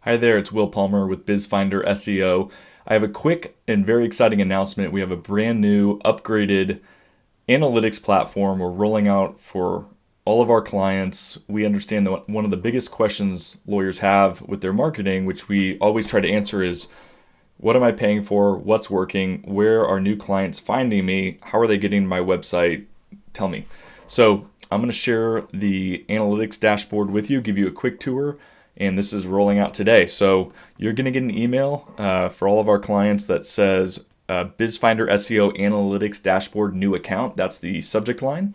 Hi there, it's Will Palmer with BizFinder SEO. I have a quick and very exciting announcement. We have a brand new upgraded analytics platform we're rolling out for all of our clients. We understand that one of the biggest questions lawyers have with their marketing, which we always try to answer, is what am I paying for? What's working? Where are new clients finding me? How are they getting to my website? Tell me. So I'm going to share the analytics dashboard with you, give you a quick tour, and this is rolling out today. So you're going to get an email for all of our clients that says BizFinder SEO Analytics Dashboard New Account. That's the subject line.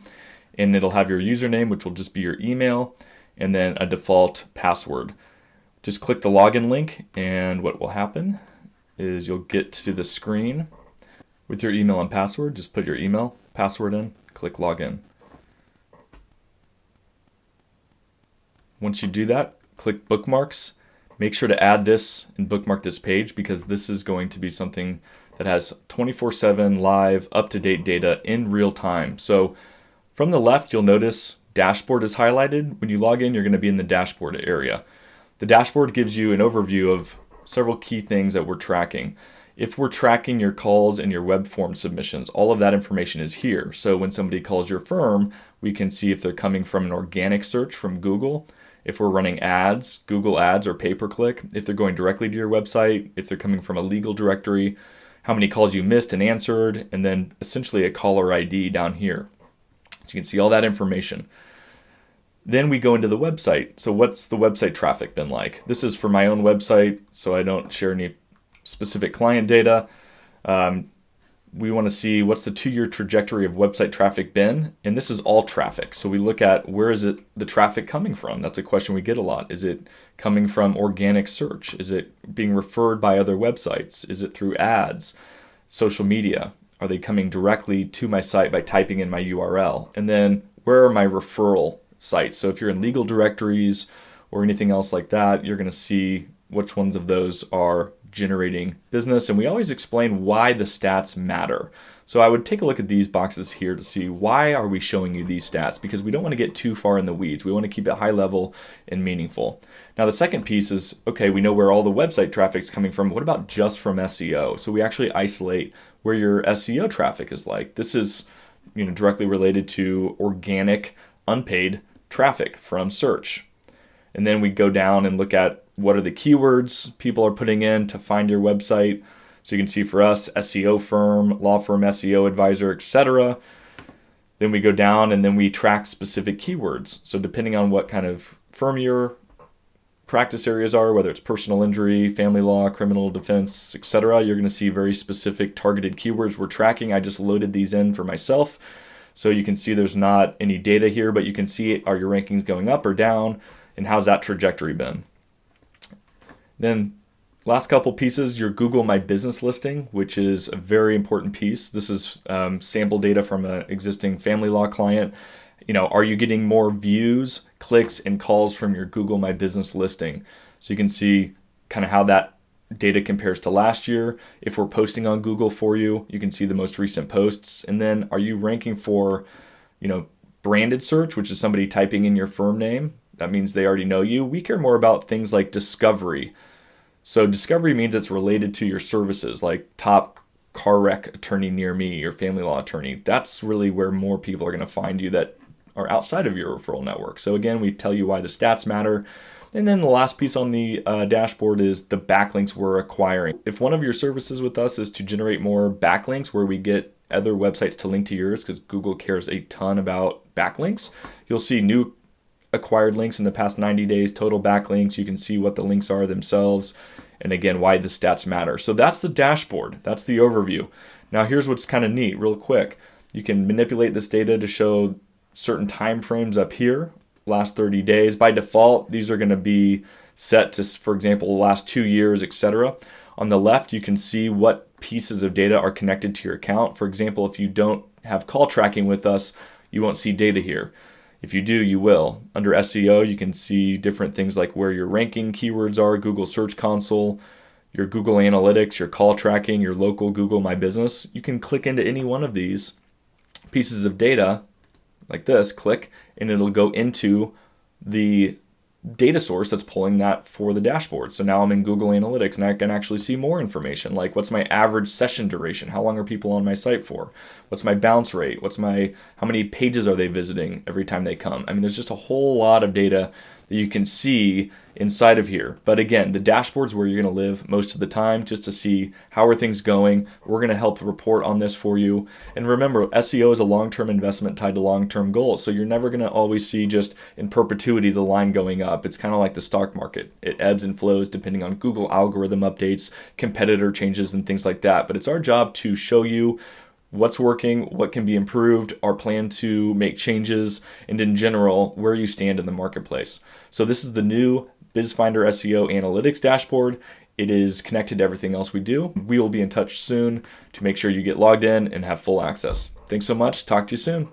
And it'll have your username, which will just be your email, and then a default password. Just click the login link, and what will happen is you'll get to the screen with your email and password. Just put your email, password in, click login. Once you do that, click bookmarks. Make sure to add this and bookmark this page, because this is going to be something that has 24/7 live, up-to-date data in real time. So from the left, you'll notice dashboard is highlighted. When you log in, you're going to be in the dashboard area. The dashboard gives you an overview of several key things that we're tracking. If we're tracking your calls and your web form submissions, all of that information is here. So when somebody calls your firm, we can see if they're coming from an organic search from Google, if we're running ads, Google ads or pay-per-click, if they're going directly to your website, if they're coming from a legal directory, how many calls you missed and answered, and then essentially a caller ID down here. So you can see all that information. Then we go into the website. So what's the website traffic been like? This is for my own website, so I don't share any specific client data. We want to see what's the 2-year trajectory of website traffic been, and this is all traffic. So we look at where is it the traffic coming from. That's a question we get a lot. Is it coming from organic search? Is it being referred by other websites? Is it through ads, social media? Are they coming directly to my site by typing in my URL? And then where are my referral sites? So if you're in legal directories or anything else like that, you're going to see which ones of those are generating business. And we always explain why the stats matter. So I would take a look at these boxes here to see why are we showing you these stats, because we don't want to get too far in the weeds. We want to keep it high level and meaningful. Now the second piece is, okay, we know where all the website traffic is coming from. What about just from SEO? So we actually isolate where your SEO traffic is like. This is, directly related to organic, unpaid traffic from search. And then we go down and look at what are the keywords people are putting in to find your website. So you can see for us, SEO firm, law firm, SEO advisor, etc. Then we go down and then we track specific keywords. So depending on what kind of firm your practice areas are, whether it's personal injury, family law, criminal defense, etc., you're going to see very specific targeted keywords we're tracking. I just loaded these in for myself. So you can see there's not any data here, but you can see, are your rankings going up or down, and how's that trajectory been? Then last couple pieces, your Google My Business listing, which is a very important piece. This is sample data from an existing family law client. Are you getting more views, clicks, and calls from your Google My Business listing? So you can see kind of how that data compares to last year. If we're posting on Google for you, you can see the most recent posts. And then are you ranking for, branded search, which is somebody typing in your firm name? That means they already know you. We care more about things like discovery. So discovery means it's related to your services, like top car wreck attorney near me, your family law attorney. That's really where more people are going to find you that are outside of your referral network. So again, we tell you why the stats matter. And then the last piece on the dashboard is the backlinks we're acquiring. If one of your services with us is to generate more backlinks where we get other websites to link to yours, because Google cares a ton about backlinks, you'll see new acquired links in the past 90 days, total backlinks. You can see what the links are themselves, and again, why the stats matter. So that's the dashboard. That's the overview. Now here's what's kind of neat, real quick. You can manipulate this data to show certain time frames up here, last 30 days. By default, these are going to be set to, for example, the last 2 years, etc. On the left, you can see what pieces of data are connected to your account. For example, if you don't have call tracking with us, you won't see data here. If you do, you will. Under SEO, you can see different things like where your ranking keywords are, Google Search Console, your Google Analytics, your call tracking, your local Google My Business. You can click into any one of these pieces of data like this, click, and it'll go into the data source that's pulling that for the dashboard. So now I'm in Google Analytics and I can actually see more information, like what's my average session duration? How long are people on my site for? What's my bounce rate? How many pages are they visiting every time they come? I mean, there's just a whole lot of data that you can see inside of here. But again, the dashboard's where you're going to live most of the time, just to see how are things going. We're going to help report on this for you. And remember, SEO is a long-term investment tied to long-term goals. So you're never going to always see just in perpetuity the line going up. It's kind of like the stock market. It ebbs and flows depending on Google algorithm updates, competitor changes, and things like that. But it's our job to show you what's working, what can be improved, our plan to make changes, and in general, where you stand in the marketplace. So this is the new BizFinder SEO Analytics dashboard. It is connected to everything else we do. We will be in touch soon to make sure you get logged in and have full access. Thanks so much. Talk to you soon.